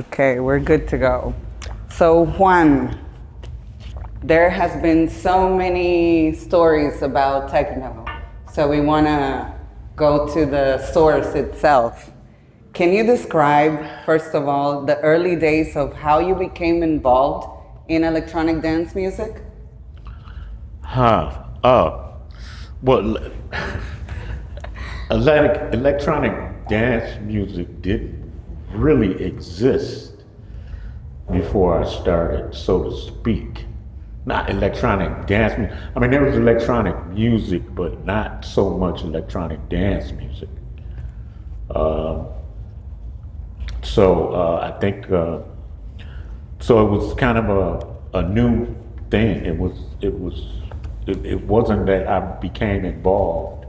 Okay, we're good to go. So Juan, there has been so many stories about techno. So we want to go to the source itself. Can you describe, first of all, the early days of how you became involved in electronic dance music? Huh. Well, electronic dance music didn't really exist before I started, so to speak. Not electronic dance music. I mean, there was electronic music, but not so much electronic dance music. I think so. It was kind of a new thing. It wasn't that I became involved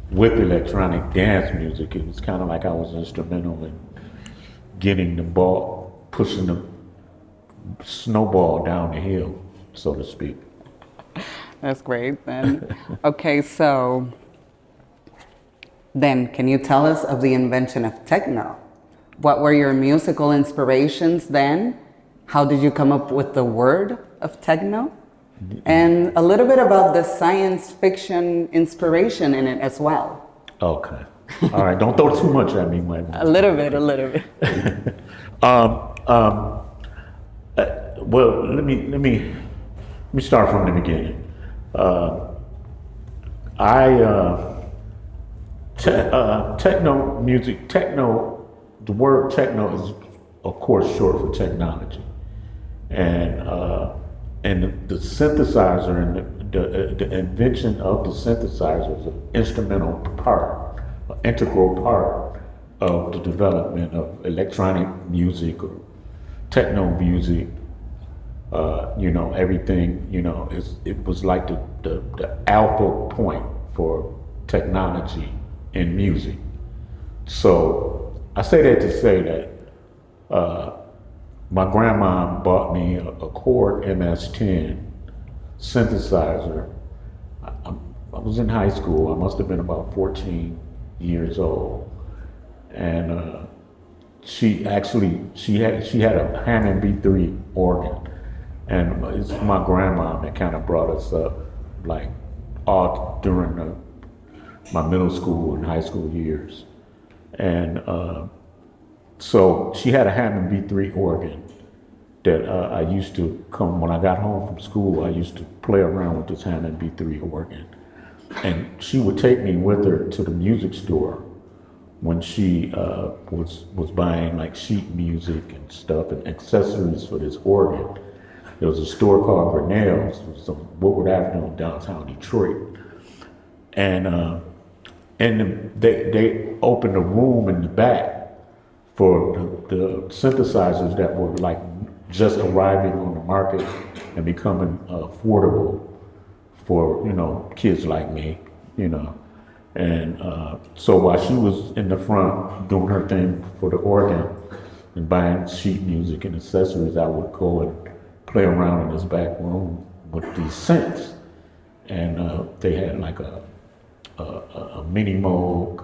with electronic dance music. It was kind of like I was instrumental in getting the ball, pushing the snowball down the hill, so to speak. That's great then. Okay, so then can you tell us of the invention of techno? What were your musical inspirations then? How did you come up with the word of techno? And a little bit about the science fiction inspiration in it as well. Okay. All right. Don't throw too much at me, man. A little bit. Well, let me start from the beginning. Techno music. The word techno is, of course, short for technology, and the synthesizer and the invention of the synthesizer is an integral part of the development of electronic music or techno music. Everything. It was like the alpha point for technology in music. So I say that to say that my grandma bought me a Core MS-10 synthesizer. I was in high school. I must have been about 14 years old, and she had a Hammond B3 organ, and it's my grandma that kind of brought us up, like all during my middle school and high school years. And so she had a Hammond B3 organ that I used to come, when I got home from school, I used to play around with this Hammond B3 organ. And she would take me with her to the music store when she was buying like sheet music and stuff and accessories for this organ. There was a store called Grinnell's, it was on Woodward Avenue in downtown Detroit. And they opened a room in the back for the synthesizers that were like just arriving on the market and becoming affordable for kids like me, And so while she was in the front doing her thing for the organ and buying sheet music and accessories, I would go and play around in this back room with these synths, and they had like a mini Moog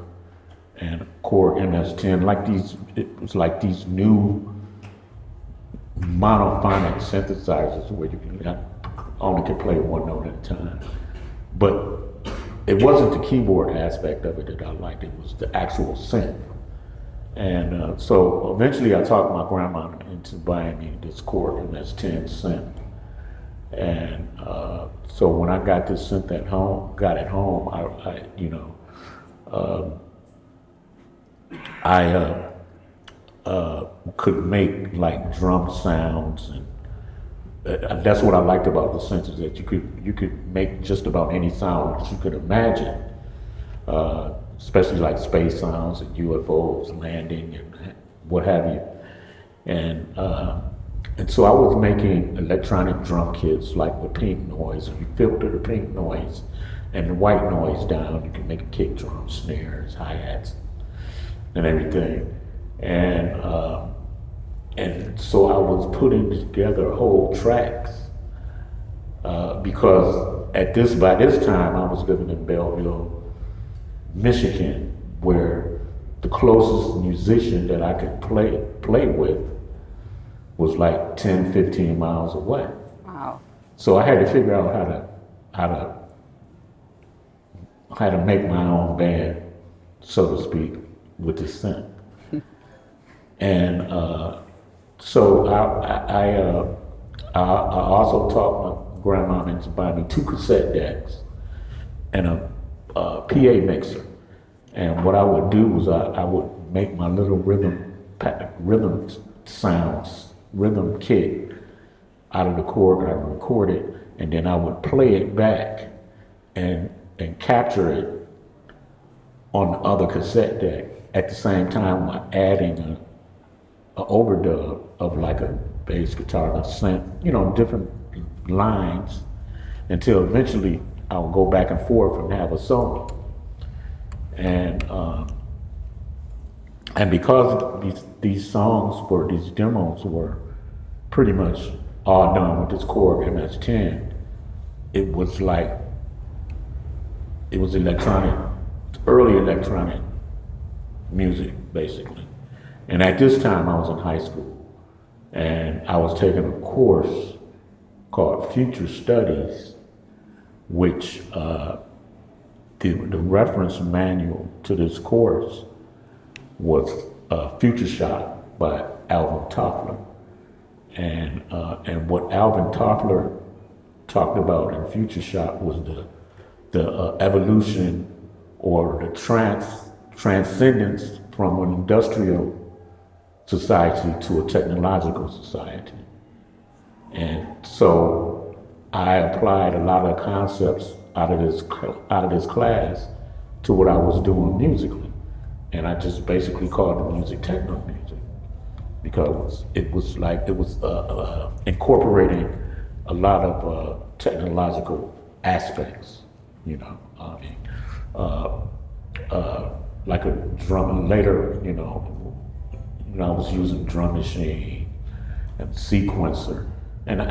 and a Core MS-10, it was like these new monophonic synthesizers where you only could play one note at a time. But it wasn't the keyboard aspect of it that I liked, it was the actual synth. And so eventually I talked my grandma into buying me this Core MS-10 synth. And so when I got this synth at home, I could make like drum sounds, and that's what I liked about the synth, is that you could make just about any sound that you could imagine, especially like space sounds and UFOs landing and what have you, and so I was making electronic drum kits like with pink noise, and you filter the pink noise and the white noise down, you can make a kick drum, snares, hi-hats, and everything. And so I was putting together whole tracks because by this time I was living in Belleville, Michigan, where the closest musician that I could play with was like 10, 15 miles away. Wow. So I had to figure out how to make my own band, so to speak, with the synth. And so I also taught my grandma to buy me 2 cassette decks and a PA mixer. And what I would do was I would make my little rhythm sounds, rhythm kit out of the chord. I would record it, and then I would play it back and capture it on the other cassette deck at the same time while adding an overdub of like a bass guitar, a synth, different lines, until eventually I would go back and forth and have a solo. And because these songs these demos were pretty much all done with this Korg MS-10, it was early electronic music, basically. And at this time, I was in high school, and I was taking a course called Future Studies, which the reference manual to this course was Future Shot by Alvin Toffler. And what Alvin Toffler talked about in Future Shot was the evolution or the transcendence from an industrial society to a technological society. And so I applied a lot of concepts out of this class to what I was doing musically. And I just basically called the music techno music, because it was incorporating a lot of technological aspects, like a drum. Later, I was using drum machine and sequencer, and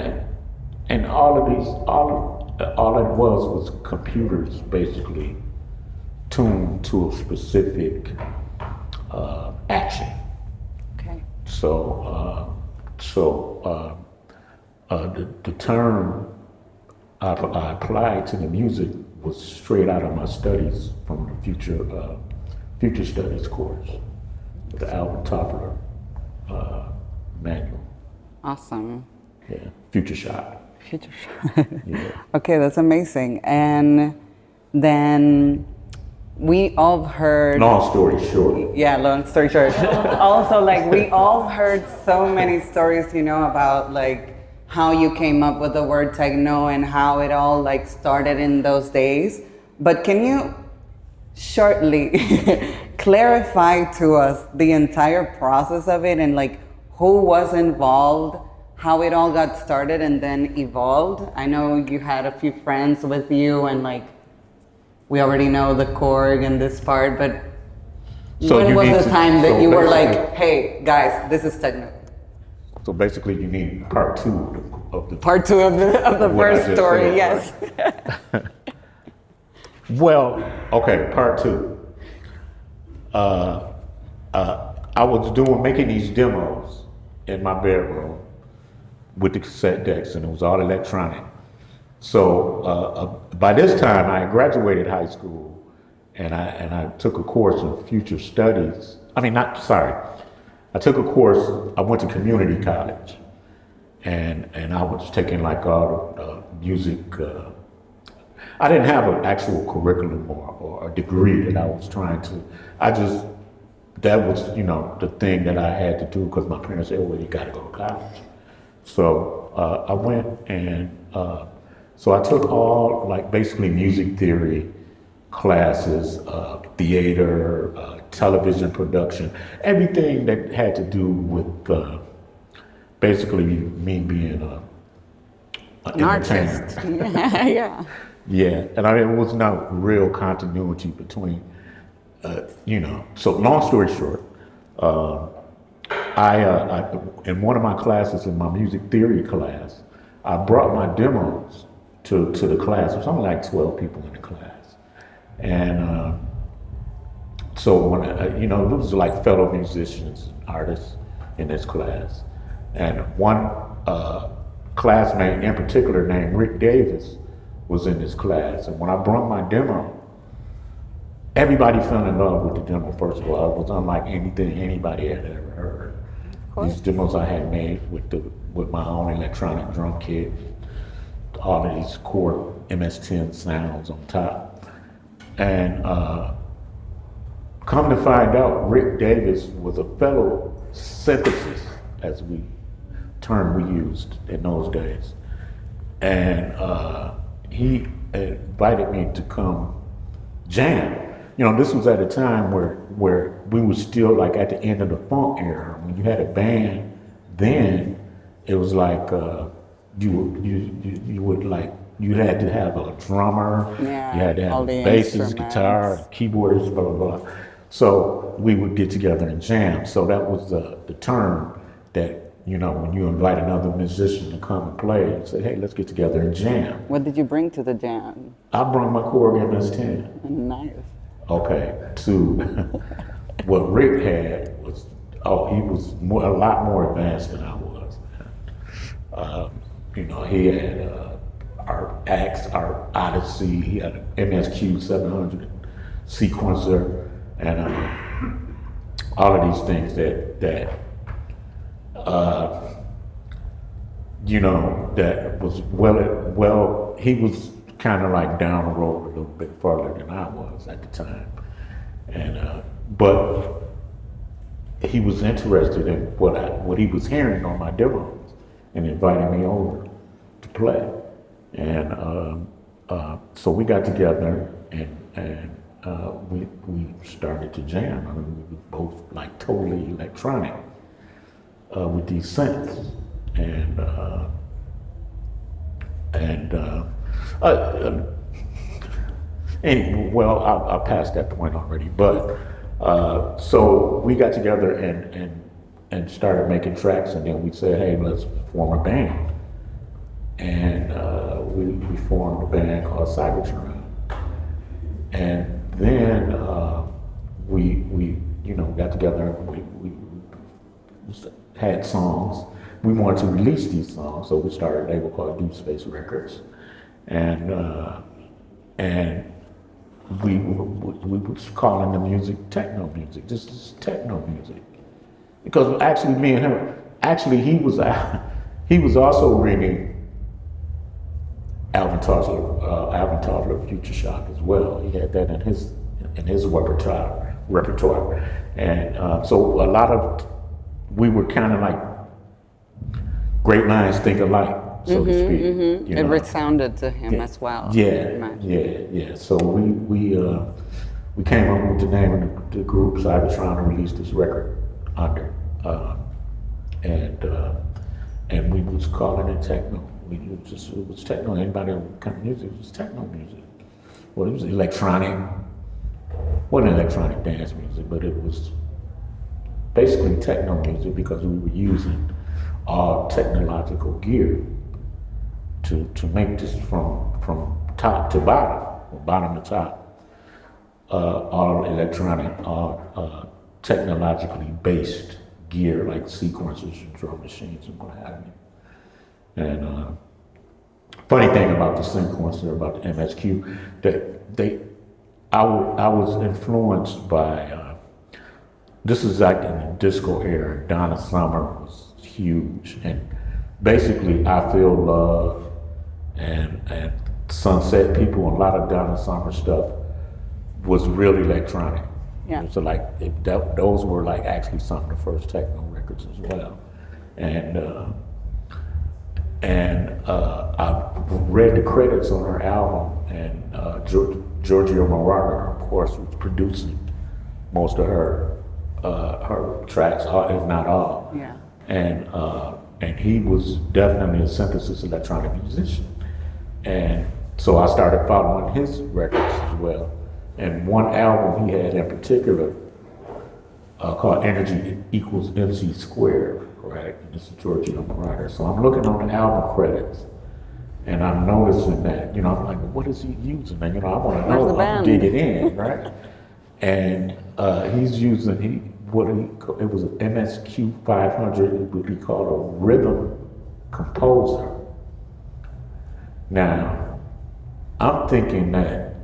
all it was computers basically tuned to a specific action. Okay. So the term I applied to the music was straight out of my studies from the Future Studies course, the Alvin Toffler manual. Awesome. Yeah, Future Shot. Future Shot. Yeah. Okay, that's amazing. And then we all heard. Long story short. Yeah, long story short. Also, we all heard so many stories, about how you came up with the word techno and how it all started in those days. But can you shortly clarify to us the entire process of it and who was involved, how it all got started and then evolved? I know you had a few friends with you and we already know the Korg and this part, but so when was the time that you were hey guys, this is techno? So basically you need part 2 of the first story, yes. Well, okay, part 2. I was making these demos in my bedroom with the cassette decks, and it was all electronic. So by this time, I had graduated high school, and I took a course in Future Studies. I took a course. I went to community college, and I was taking all the music. I didn't have an actual curriculum or a degree that I was trying to. That was the thing that I had to do because my parents said, "Well, you got to go to college." So I went, and so I took all basically music theory classes, theater, television production, everything that had to do with basically me being an artist. Yeah. Yeah, and it was not real continuity between, So long story short, I in one of my classes, in my music theory class, I brought my demos to the class. There was something like 12 people in the class, and so when it was fellow musicians, artists in this class, And one classmate in particular named Rick Davis was in this class. And when I brought my demo, everybody fell in love with the demo, first of all. It was unlike anything anybody had ever heard. These demos I had made with my own electronic drum kit, all of these core MS-10 sounds on top. And come to find out, Rick Davis was a fellow synthesis, as term we used in those days. And he invited me to come jam. You know, this was at a time where we were still like at the end of the funk era. When you had a band, then it was like you had to have a drummer, you had to have a bassist, guitar, keyboardist, blah blah blah. So we would get together and jam. So that was the term that, you know, when you invite another musician to come and play, you say, hey, let's get together and jam. What did you bring to the jam? I brought my Korg MS-10. Nice. Okay, to what Rick had was, he was a lot more advanced than I was. You know, he had our Axe, our Odyssey, he had an MSQ 700 sequencer, and all of these things that you know, that was well, he was kind of like down the road a little bit farther than I was at the time. And, but he was interested in what he was hearing on my demos and invited me over to play. And so we got together and we started to jam. I mean, we were both like totally electronic with these synths. Anyway, well, I'll pass that point already. But so we got together and started making tracks, and then we said, hey, let's form a band. And we formed a band called Cybertron. And then we you know, got together and we had songs. We wanted to release these songs, so we started a label called Deep Space Records, and we was calling the music techno music. This is techno music, because actually me and him, he was also reading Alvin Toffler, Future Shock as well. He had that in his repertoire, and so a lot of we were kind of like great minds think alike, so to speak. Mm-hmm. You know? It resounded to him as well. Yeah. So we came up with the name of the group Cybertron to release this record under, and we was calling it techno. It was techno. Anybody what kind of music? It was techno music. Well, it was electronic. Wasn't electronic dance music, but it was basically techno music because we were using all technological gear to make this from top to bottom, or bottom to top, all electronic, technologically based gear like sequencers and drum machines and what have you. And funny thing about the sequencer, about the MSQ, that I was influenced by. This is like in the disco era. Donna Summer was huge, and basically I Feel Love and Sunset People, and a lot of Donna Summer stuff was really electronic. Yeah. So like those were like actually some of the first techno records as well, and I read the credits on her album, and Giorgio Moroder, of course, was producing most of her tracks, if not all. Yeah. And he was definitely a synthesis electronic musician. And so I started following his records as well. And one album he had in particular called Energy Equals MC Squared, right? And this is Giorgio Moroder. So I'm looking on the album credits, and I'm noticing that, you know, I'm like, well, what is he using? And, you know, I want to know, I want to dig it in, right? And he it was an MSQ 500. It would be called a rhythm composer. Now, I'm thinking that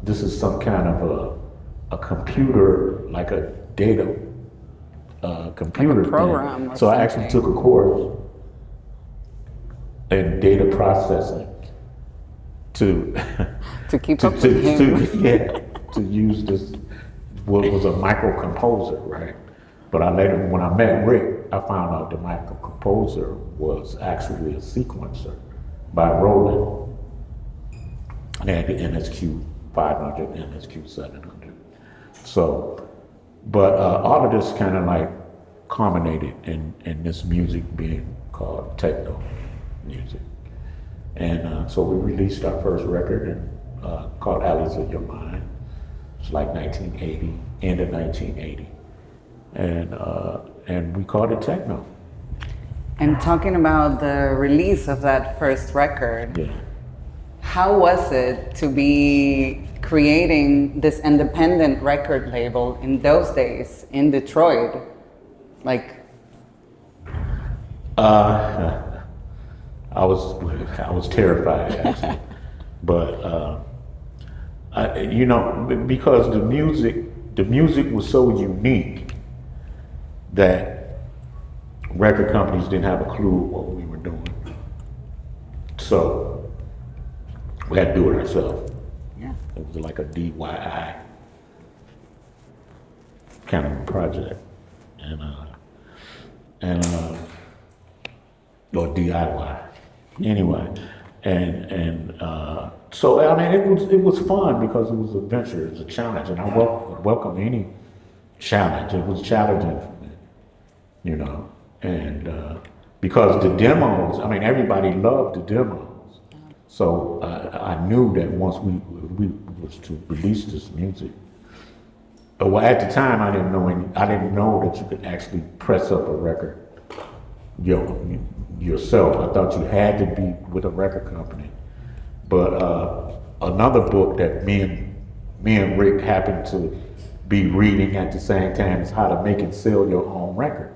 this is some kind of a computer, like a data computer like a program thing. or So I something. actually took a course in data processing to keep up with him. to use this what was a microcomposer, right? But when I met Rick, I found out the microcomposer was actually a sequencer by Roland. And they had the NSQ 500, NSQ 700. So, but all of this kind of like culminated in this music being called techno music. And so we released our first record called Alleys of Your Mind. It's like 1980, end of 1980. And we called it techno. And talking about the release of that first record, Yeah. how was it to be creating this independent record label in those days in Detroit? Like, I was terrified actually, but because the music was so unique that record companies didn't have a clue what we were doing. So we had to do it ourselves. yeah. It was like a DIY kind of project, or DIY. Anyway, so I mean it was fun because it was a venture, it was a challenge, and I welcome any challenge. It was challenging for me, and because the demos, I mean everybody loved the demos, so I knew that once we was to release this music. Well, at the time I didn't know that you could actually press up a record yourself. I thought you had to be with a record company. But another book that me and Rick happened to be reading at the same time is How to Make and Sell Your Own Record.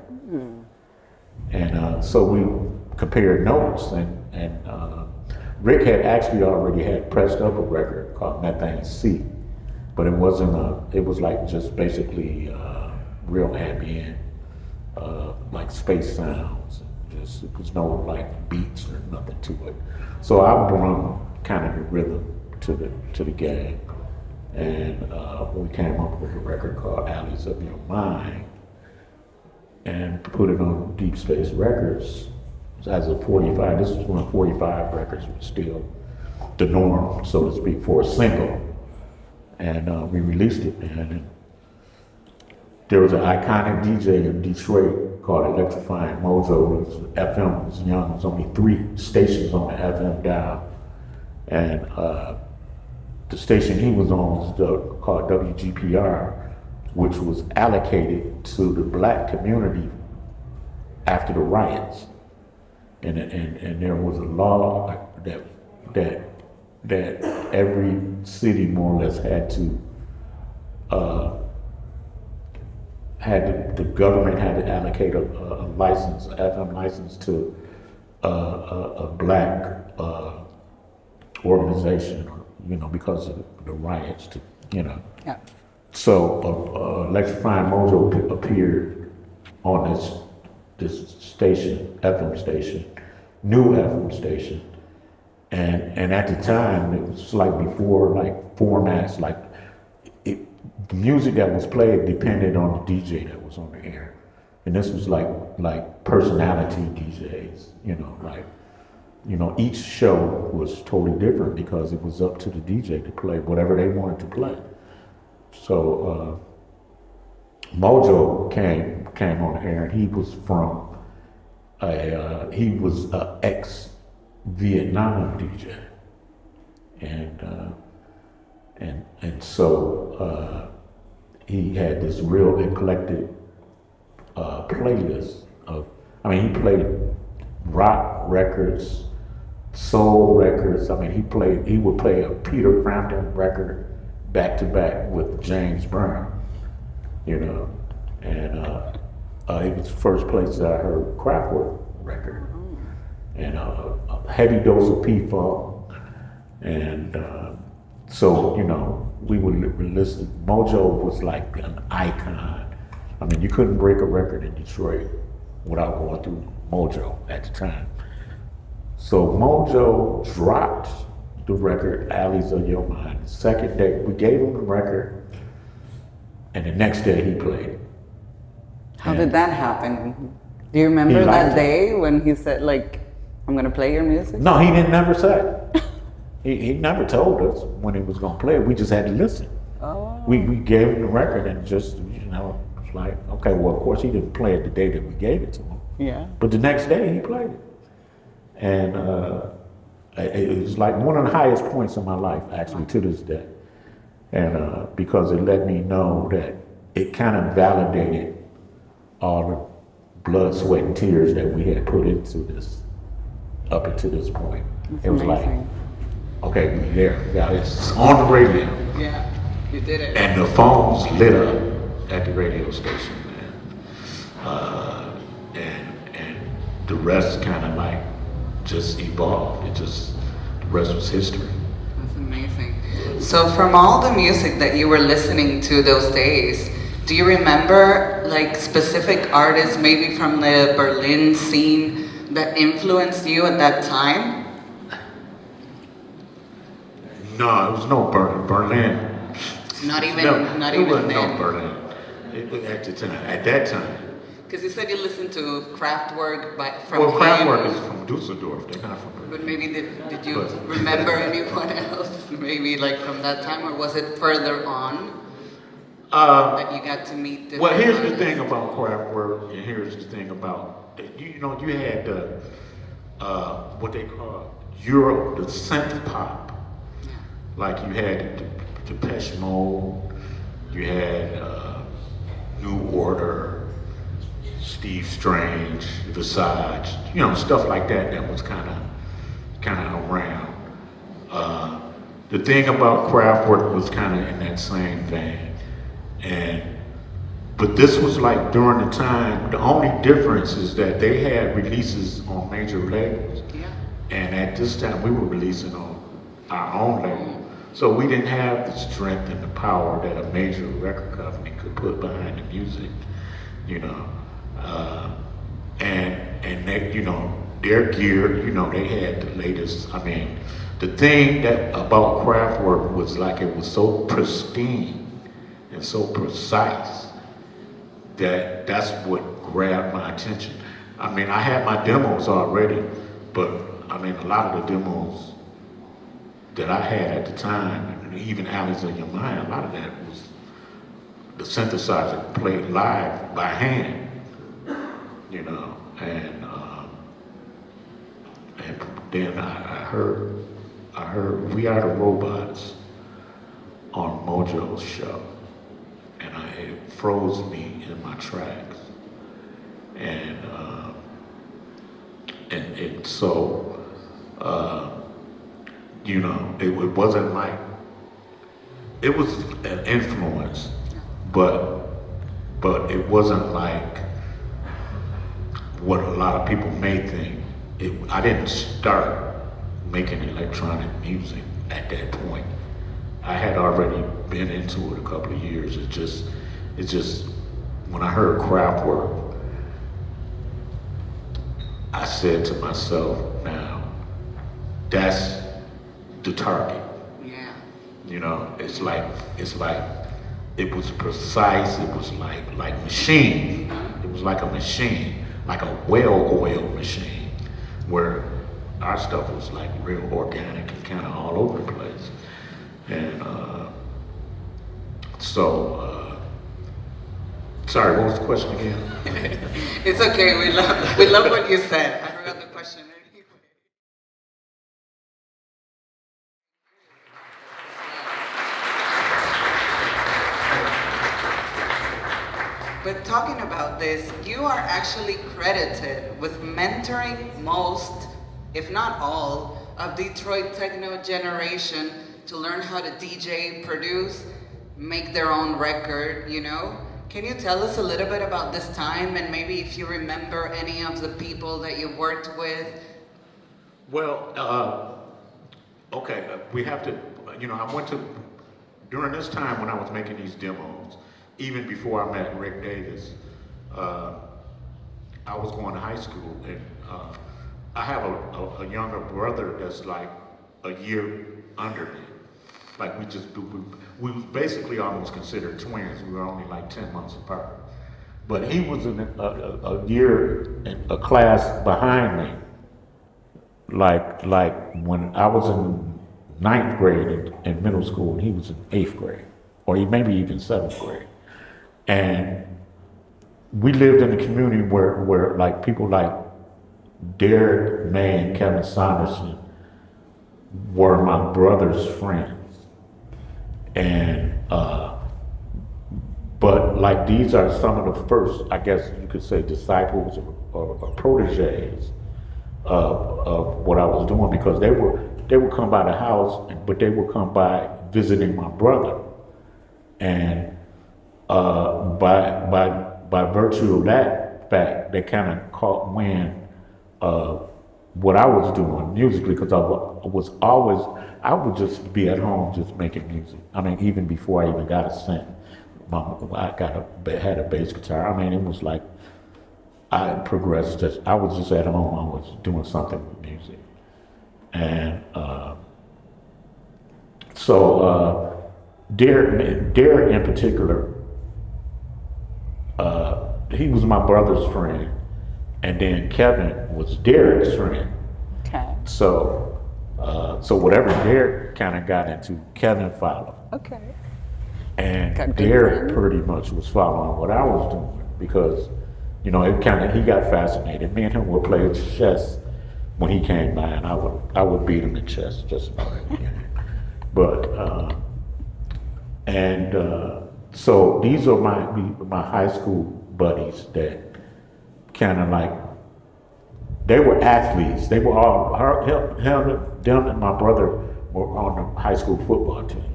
And so we compared notes, and Rick had actually already had pressed up a record called Methane C, but it was like just basically real ambient, like space sounds. It was no like beats or nothing to it. So I brought kind of the rhythm to the game, and we came up with a record called Alleys of Your Mind, and put it on Deep Space Records as a 45. This was when 45 records were still the norm, so to speak, for a single, and we released it. And there was an iconic DJ in Detroit called Electrifying Mojo. FM was young. There was only 3 stations on the FM dial, and the station he was on was called WGPR, which was allocated to the black community after the riots, and there was a law that every city more or less had to. The government had to allocate a license, an FM license to a black organization, because of the riots, Yeah. So Electrifying Mojo appeared on this station, FM station, new FM station, and at the time it was like before like formats like. The music that was played depended on the DJ that was on the air, and this was like personality DJs, each show was totally different because it was up to the DJ to play whatever they wanted to play. So Mojo came on the air, and he was from he was a ex-Vietnam DJ, and so he had this real eclectic playlist he played rock records, soul records. He would play a Peter Frampton record back to back with James Brown. you know, and it was the first place that I heard Kraftwerk record, and a heavy dose of P-Funk, and so, you know, we would listen. Mojo was like an icon. I mean, you couldn't break a record in Detroit without going through Mojo at the time. So Mojo dropped the record, Alleys of Your Mind. The second day, we gave him the record, and the next day he played it. How did that happen? Do you remember that day when he said, like, I'm gonna play your music? No, he didn't never say. He never told us when he was gonna play it. We just had to listen. Oh. We gave him the record and just, you know, it's like, okay, well, of course he didn't play it the day that we gave it to him. Yeah. But the next day he played it. And it was like one of the highest points in my life, actually, to this day. And because it let me know that it kind of validated all the blood, sweat, and tears that we had put into this, up until this point. That's it was amazing. like, okay, we there. Yeah, it's on the radio. Yeah, you did it. And the phones lit up at the radio station, and the rest kind of like just evolved. The rest was history. That's amazing. So from all the music that you were listening to those days, do you remember like specific artists, maybe from the Berlin scene, that influenced you at that time? No, it was no Berlin. Not even No, then. no Berlin. At the time, at that time. Because you said you listened to Kraftwerk from Well, him. Kraftwerk is from Dusseldorf. They're not from Berlin. But maybe did you remember anyone else, maybe like from that time, or was it further on that you got to meet different Well, here's the artists? thing about Kraftwerk, and here's the thing about, you know, you had what they call Euro, the synth pop. Yeah. Like you had Depeche Mode, you had New Order, Steve Strange, Visage, you know, stuff like that. That was kind of around. The thing about Kraftwerk was kind of in that same vein, but this was like during the time. The only difference is that they had releases on major labels, Yeah. and at this time we were releasing on our own label. So we didn't have the strength and the power that a major record company could put behind the music, you know. And they, you know, their gear, you know, they had the latest. I mean, the thing that about Kraftwerk was like it was so pristine and so precise that's what grabbed my attention. I mean, I had my demos already, but I mean, a lot of the demos that I had at the time, and even Alleys of Your Mind, a lot of that was the synthesizer played live by hand, you know, and then I heard We Are the Robots on Mojo's show, and it froze me in my tracks, and so. You know, it wasn't like, it was an influence, but it wasn't like what a lot of people may think. I didn't start making electronic music at that point. I had already been into it a couple of years. It's just when I heard Kraftwerk, I said to myself, now, that's the target. Yeah. You know, it's like it was precise. It was like machine. It was like a machine, like a well-oiled machine, where our stuff was like real organic and kind of all over the place. And sorry, what was the question again? It's okay. We love what you said. I forgot the question anyway. But talking about this, you are actually credited with mentoring most, if not all, of Detroit techno generation to learn how to DJ, produce, make their own record, you know? Can you tell us a little bit about this time and maybe if you remember any of the people that you worked with? Well, okay, we have to, I went to, during this time when I was making these demos, even before I met Rick Davis, I was going to high school, and I have a younger brother that's like a year under me. Like we was basically almost considered twins. We were only like 10 months apart. But he was in a year, a class behind me. Like when I was in 9th grade in middle school, and he was in 8th grade, or maybe even 7th grade. And we lived in a community where like people like Derek May and Kevin Saunderson were my brother's friends. And but like these are some of the first, I guess you could say, disciples or proteges of what I was doing, because they would come by the house, but they would come by visiting my brother, and by virtue of that fact, they kind of caught wind of what I was doing musically, because I would just be at home just making music. I mean, even before I even got a synth, I had a bass guitar. I mean, it was like I progressed. I was just at home. I was doing something with music, and so Derek in particular, he was my brother's friend, and then Kevin was Derek's friend. Okay. So whatever Derek kind of got into, Kevin followed. Okay. And Derek pretty much was following what I was doing, because, he got fascinated. Me and him would play chess when he came by, and I would beat him in chess just about every game. But so these are my high school buddies that kind of like, they were athletes. They were all, them and my brother were on the high school football team.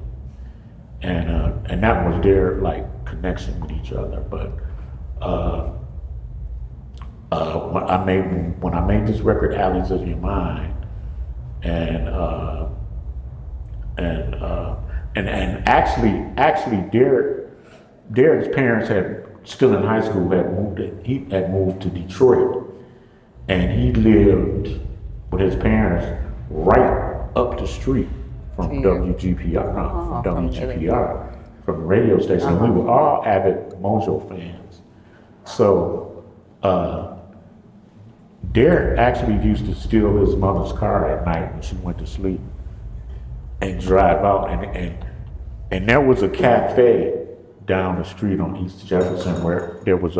And that was their like connection with each other. But when I made this record, Alleys of Your Mind, and actually Derek's parents had, still in high school, he had moved to Detroit, and he lived with his parents right up the street from WGPR, from the radio station. Uh-huh. We were all avid Mojo fans. So Derek actually used to steal his mother's car at night when she went to sleep and drive out. And there was a cafe down the street on East Jefferson where there was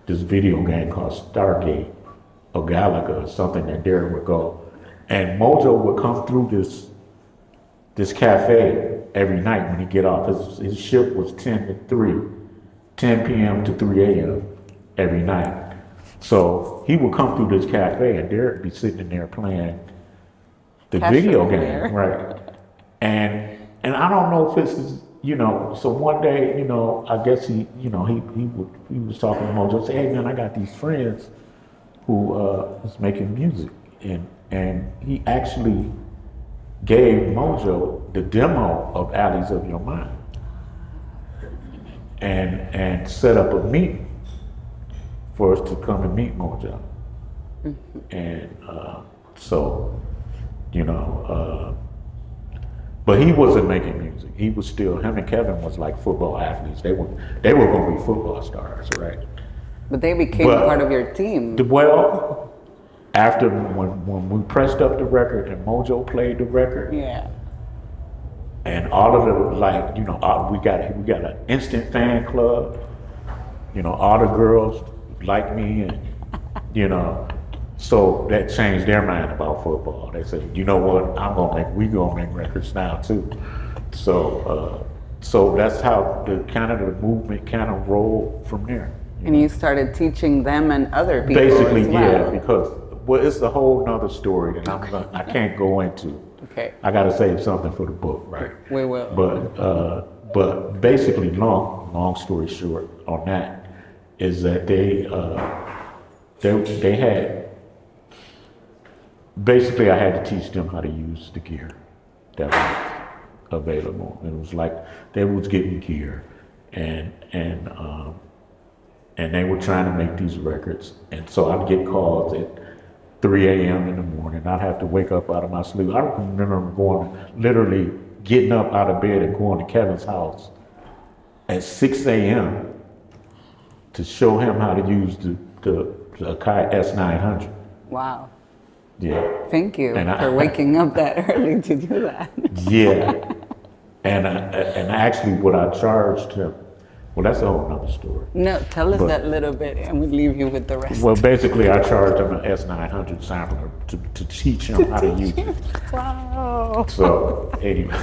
this video game called Stargate or Galaga or something that Derek would go. And Mojo would come through this cafe every night when he get off. His shift was 10 p.m. to 3 a.m. every night. So he would come through this cafe, and Derek would be sitting in there playing the video game, right? And I don't know if this is, so one day, I guess he was talking to Mojo, say, hey man, I got these friends who is making music, and he actually gave Mojo the demo of Alleys of Your Mind, and set up a meeting for us to come and meet Mojo. Mm-hmm. And but he wasn't making music. He was still, him and Kevin was like football athletes. They were going to be football stars, right? But they became part of your team. Well, after when we pressed up the record and Mojo played the record, yeah, and all of the we got an instant fan club. All the girls like me, and so that changed their mind about football. They said, you know what, we gonna make records now too. So that's how the movement kind of rolled from there. And you started teaching them and other people. Basically, as well. Yeah, because it's a whole nother story that I can't go into. Okay. I got to save something for the book, right? We will. But basically, long story short, on that is that they had, basically I had to teach them how to use the gear that was available. And it was like they was getting gear and they were trying to make these records. And so I'd get calls at 3 a.m. in the morning. I'd have to wake up out of my sleep. I remember literally getting up out of bed and going to Kevin's house at 6 a.m. to show him how to use the Akai S900. Wow. Yeah. Thank you for waking up that early to do that. Yeah. And actually what I charged him, well, that's a whole nother story. No, tell us that little bit and we'll leave you with the rest. Well, basically I charged him an S900 sampler to teach him how to use it. Wow. So anyway.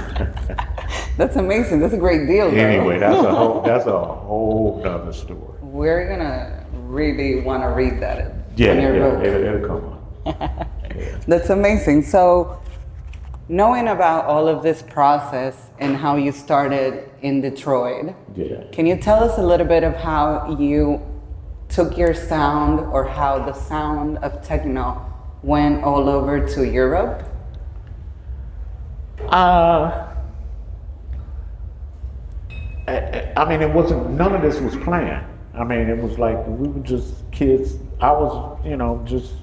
That's amazing. That's a great deal. Anyway, that's a whole nother story. We're gonna really want to read that. Yeah, it'll come on. Yeah. That's amazing. So, knowing about all of this process and how you started in Detroit, can you tell us a little bit of how you took your sound or how the sound of techno went all over to Europe? I mean, it wasn't, none of this was planned. I mean, it was like, we were just kids. I was, just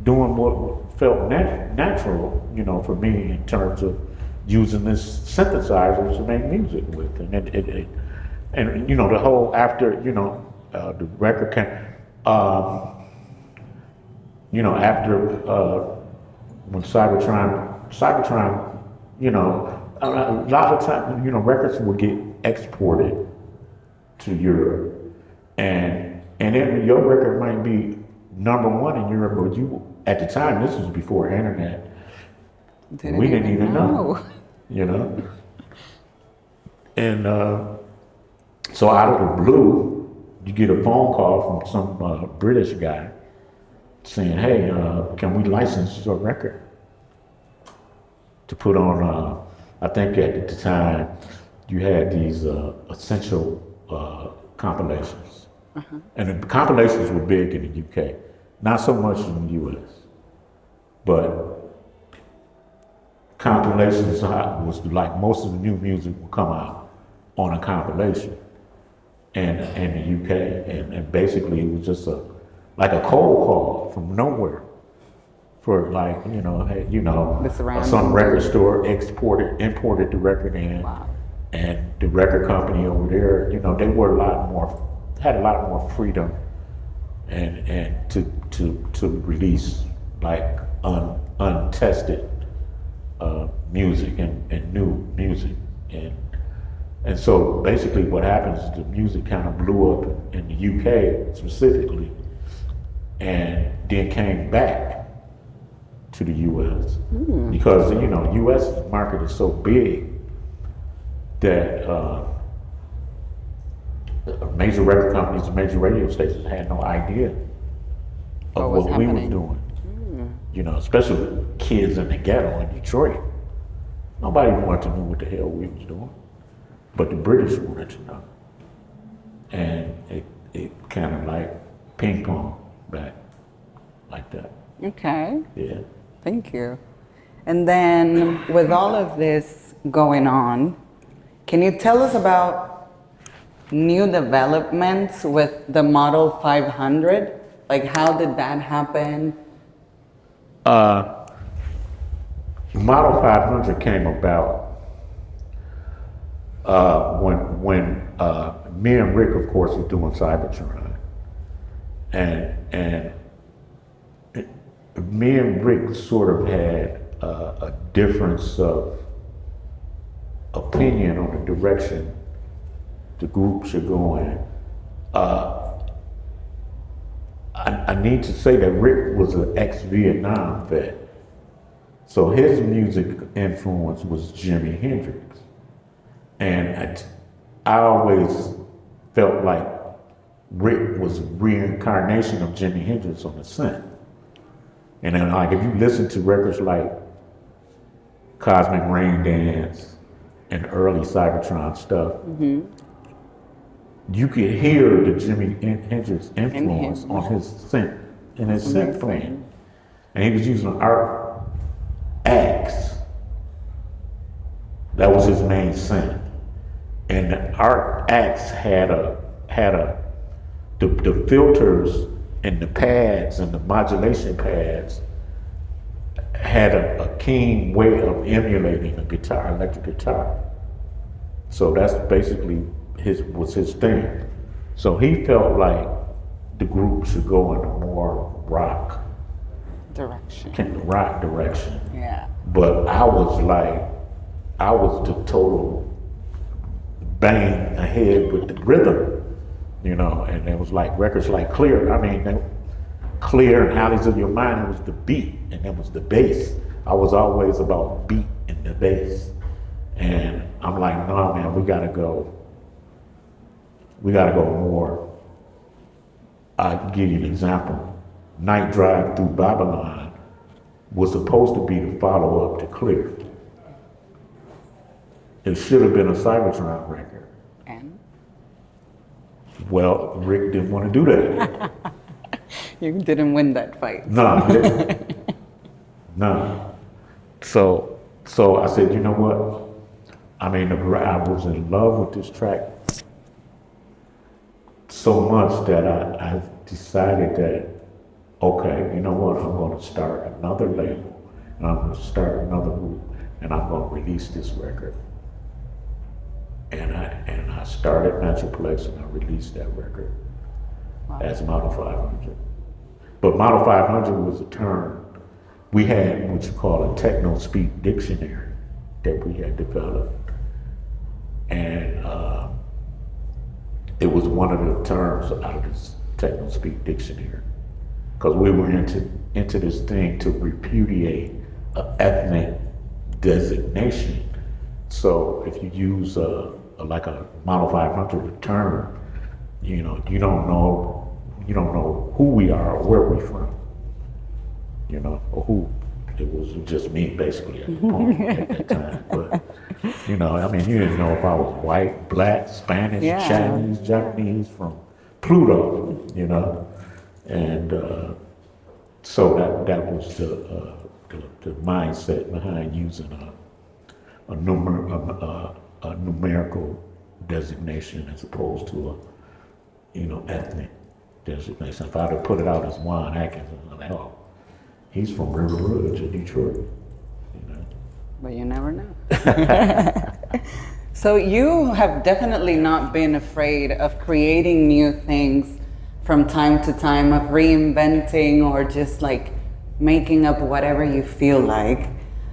doing what felt natural, for me in terms of using this synthesizer to make music with. And the whole, after, the record came, after, when Cybertron, a lot of times, records would get exported to Europe, and then your record might be #1 in Europe, but you, at the time, this was before internet, we didn't even know. And so out of the blue, you get a phone call from some British guy saying, "Hey, can we license your record to put on?" I think at the time you had these essential compilations, and the compilations were big in the UK, not so much in the US, but compilations was like most of the new music would come out on a compilation, and in the UK, and basically it was just like a cold call from nowhere. For like, some record store imported the record in, and the record company over there, they were had a lot more freedom and to release like untested music and new music. And so basically what happens is the music kind of blew up in the UK specifically, and then came back to the US because US market is so big that major record companies and major radio stations had no idea of what we were doing. Especially kids in the ghetto in Detroit. Nobody wanted to know what the hell we was doing, but the British wanted to know, and it kind of like ping pong back like that. Okay. Yeah. Thank you. And then with all of this going on, can you tell us about new developments with the Model 500? Like how did that happen? Model 500 came about when me and Rick, of course, were doing Cybertron, and me and Rick sort of had a difference of opinion on the direction the group should go in. I need to say that Rick was an ex-Vietnam vet, so his music influence was Jimi Hendrix, and I always felt like Rick was a reincarnation of Jimi Hendrix on the synth. And then, like, if you listen to records like Cosmic Rain Dance and early Cybertron stuff, you could hear the Jimi Hendrix influence on his synth, in his synth playing. And he was using an Art Axe. That was his main synth. And the Art Axe had the filters and the pads and the modulation pads had a keen way of emulating a guitar, electric guitar. So that's basically was his thing. So he felt like the group should go in a more rock direction. Yeah. But I was the total bang ahead with the rhythm, you know, and it was like records like Clear. I mean, Clear and Alleys of Your Mind, it was the beat and it was the bass. I was always about beat and the bass. And I'm like, no, man, we gotta go more. I'll give you an example. Night Drive Through Babylon was supposed to be the follow-up to Clear. It should have been a Cybertron record. And? Well, Rick didn't want to do that. You didn't win that fight. No, he didn't. No. So I said, you know what? I mean, I was in love with this track so much that I decided that, okay, you know what? I'm going to start another label, and I'm going to start another group, and I'm going to release this record. And I started Metroplex, and I released that record as Model 500. But Model 500 was a term. We had what you call a Techno Speak Dictionary that we had developed. And it was one of the terms out of this Techno Speak Dictionary. Because we were into this thing to repudiate an ethnic designation. So if you use like a Model 500 term, you know, you don't know who we are or where we're from, you know, or who. It was just me basically at the point at that time. But, you know, I mean, you didn't know if I was white, black, Spanish, Chinese, Japanese, from Pluto, you know. And so that was the mindset behind using a numerical designation as opposed to a, you know, ethnic designation. If I'd have put it out as Juan Atkins, I was like, oh, he's from River Rouge in Detroit, you know. But you never know. So you have definitely not been afraid of creating new things from time to time, of reinventing or just like making up whatever you feel like.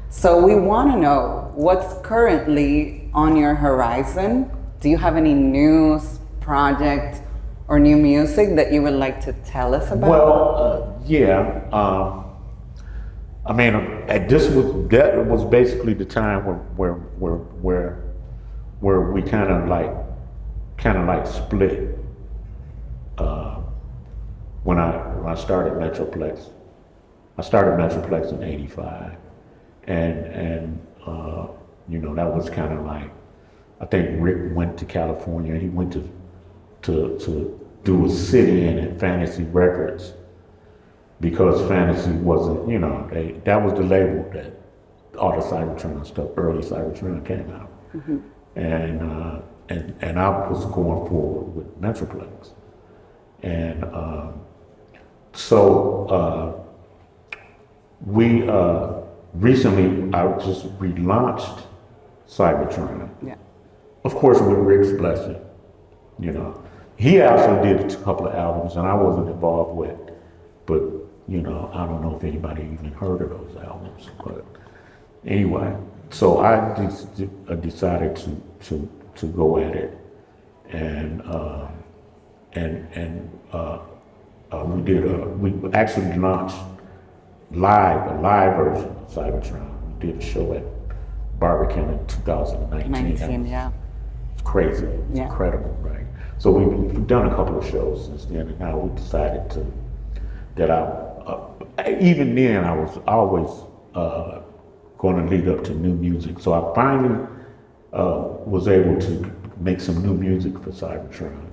So we want to know what's currently on your horizon. Do you have any news, project, or new music that you would like to tell us about? Well, yeah. I mean, that was basically the time where we kind of like split. When I started Metroplex, in '85, and you know, that was kind of like, I think Rick went to California. He went to do a sit-in at Fantasy Records, because Fantasy wasn't, you know, that was the label that all the Cybertron stuff, early Cybertron came out. Mm-hmm. And I was going forward with Metroplex. And so we recently, I just relaunched Cybertron. Yeah. Of course, with Rick's blessing, you know. He also did a couple of albums, and I wasn't involved with, but, you know, I don't know if anybody even heard of those albums. But anyway, so I decided to go at it, and we actually launched a live version of Cybertron. We did a show at Barbican in 2019. Yeah. It's crazy. It's incredible, right? So we've done a couple of shows since then, and now we decided even then I was always going to lead up to new music. So I finally was able to make some new music for Cybertron.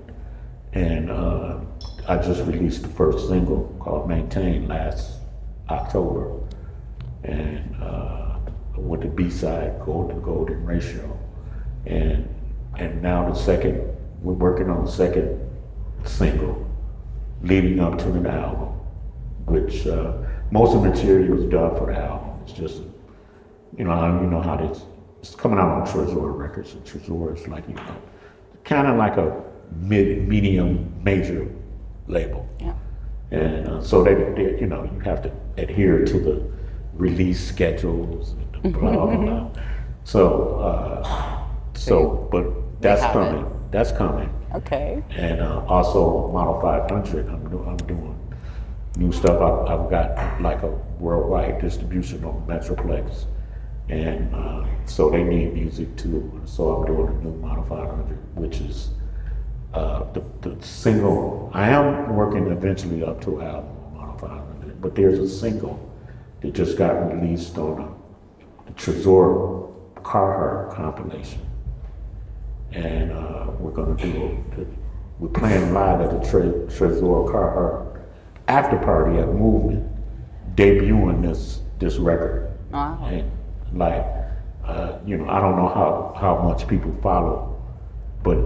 And I just released the first single called Maintain last October. And with the B-side, Golden Ratio. And now we're working on the second single leading up to the album, which most of the material is done for the album. It's just, you know how this, it's coming out on Trezor Records, and Trezor is like, kind of like a medium major label. Yeah. And so they, you have to adhere to the release schedules and blah, blah, blah. But that's coming. That's coming. Okay. And also Model 500, I'm doing new stuff. I've got like a worldwide distribution on Metroplex. And so they need music too. So I'm doing a new Model 500, which is the single. I am working eventually up to an album on Model 500, but there's a single that just got released on the Trezor Carhartt compilation. And we're playing live at the Trezor Carhartt after party at Movement, debuting this record. Wow. And I don't know how much people follow, but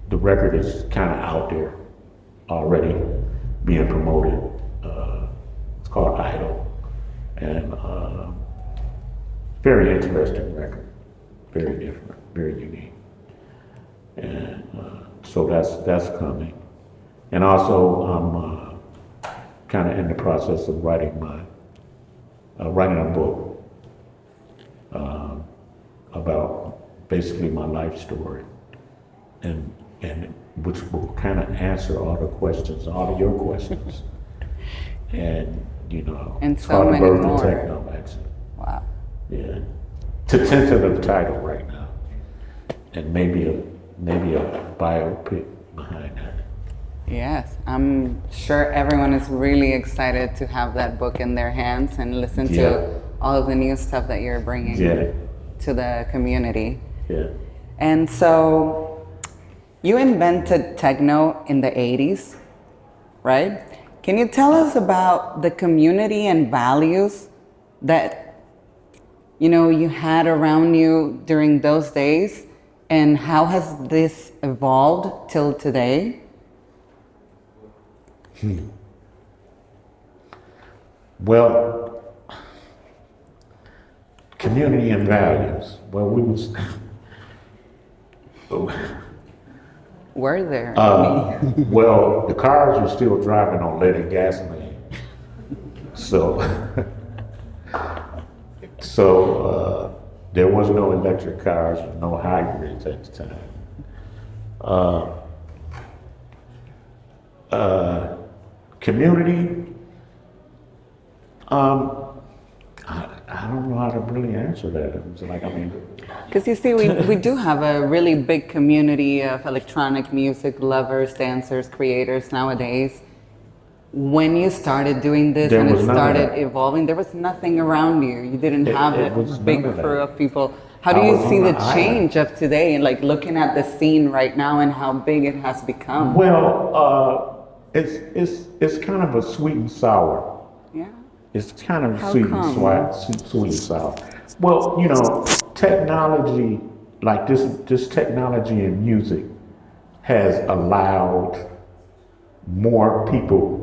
the record is kind of out there already being promoted. It's called Idol, and very interesting record, very different, very unique. And so that's coming. And also I'm kind of in the process of writing a book about basically my life story, and which will kind of answer all of your questions. And and it's so called many Birth of more. Techno, actually. Wow. Yeah, it's a tentative title right now, and maybe a biopic behind that. Yes, I'm sure everyone is really excited to have that book in their hands and listen to all of the new stuff that you're bringing to the community. Yeah. And so you invented techno in the 80s, right? Can you tell us about the community and values that you had around you during those days, and how has this evolved till today? Well, community and values. Well, we was. Were there? Well, the cars were still driving on lead and gasoline. So there was no electric cars, no hybrids at the time. Community, I don't know how to really answer that. It was like, because you see, we do have a really big community of electronic music lovers, dancers, creators nowadays. When you started doing this and it started evolving, there was nothing around you. You didn't have a big crew of people. How do you see the change of today and like looking at the scene right now and how big it has become? Well, it's kind of a sweet and sour. Yeah. It's kind of sweet and sour. Well, technology, like this technology in music has allowed more people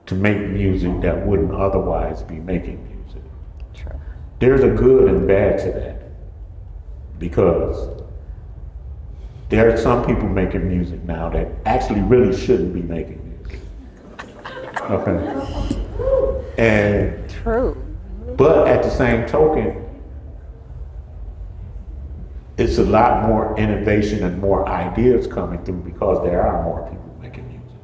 to make music that wouldn't otherwise be making music. True. There's a good and bad to that, because there are some people making music now that actually really shouldn't be making music. Okay. And true. But at the same token, it's a lot more innovation and more ideas coming through because there are more people making music.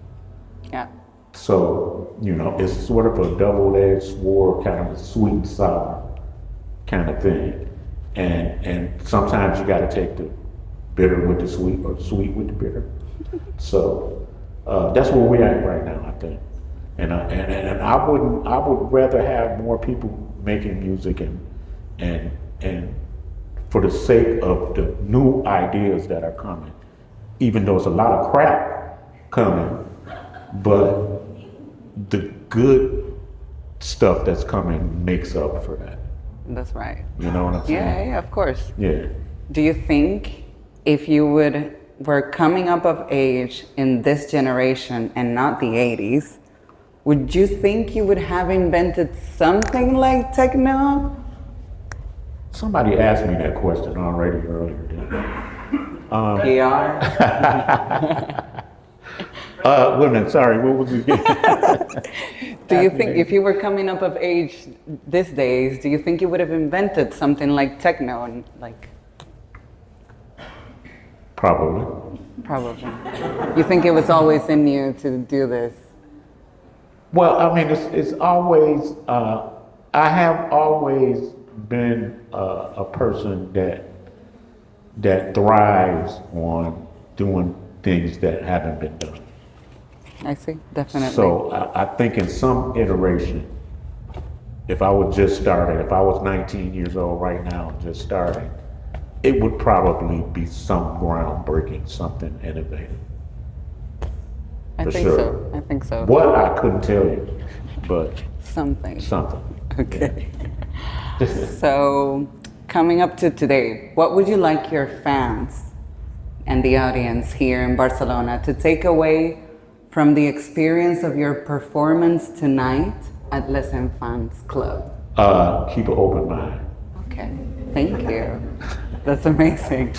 Yeah. So, it's sort of a double-edged sword, kind of a sweet and sour kind of thing. And sometimes you got to take the bitter with the sweet, or the sweet with the bitter. So that's where we're at right now, I think. And I would rather have more people making music and for the sake of the new ideas that are coming, even though it's a lot of crap, coming, but the good stuff that's coming makes up for that. That's right. You know what I'm saying? Yeah, of course. Yeah. Do you think if you were coming up of age in this generation and not the 80s, would you think you would have invented something like techno? Somebody asked me that question already earlier. Didn't they? PR? Wait a minute, sorry, what was it again? Do you think if you were coming up of age these days, do you think you would have invented something like techno and like? Probably. Probably. You think it was always in you to do this? Well, I mean, it's always, I have always been a person that thrives on doing things that haven't been done. I see, definitely. So I think in some iteration, if I was just starting, if I was 19 years old right now, just starting, it would probably be some groundbreaking, something innovative. I For think sure. so. I think so. What, I couldn't tell you, but Something. something. Okay. So, coming up to today, what would you like your fans and the audience here in Barcelona to take away from the experience of your performance tonight at Les Enfants Club? Keep an open mind. Okay, thank you. That's amazing.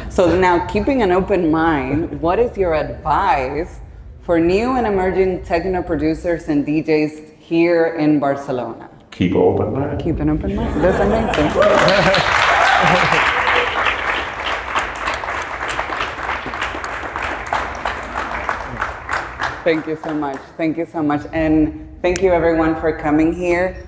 So now, keeping an open mind, what is your advice for new and emerging techno producers and DJs here in Barcelona? Keep an open mind. Keep an open mind. That's amazing. Thank you so much. Thank you so much. And thank you everyone for coming here.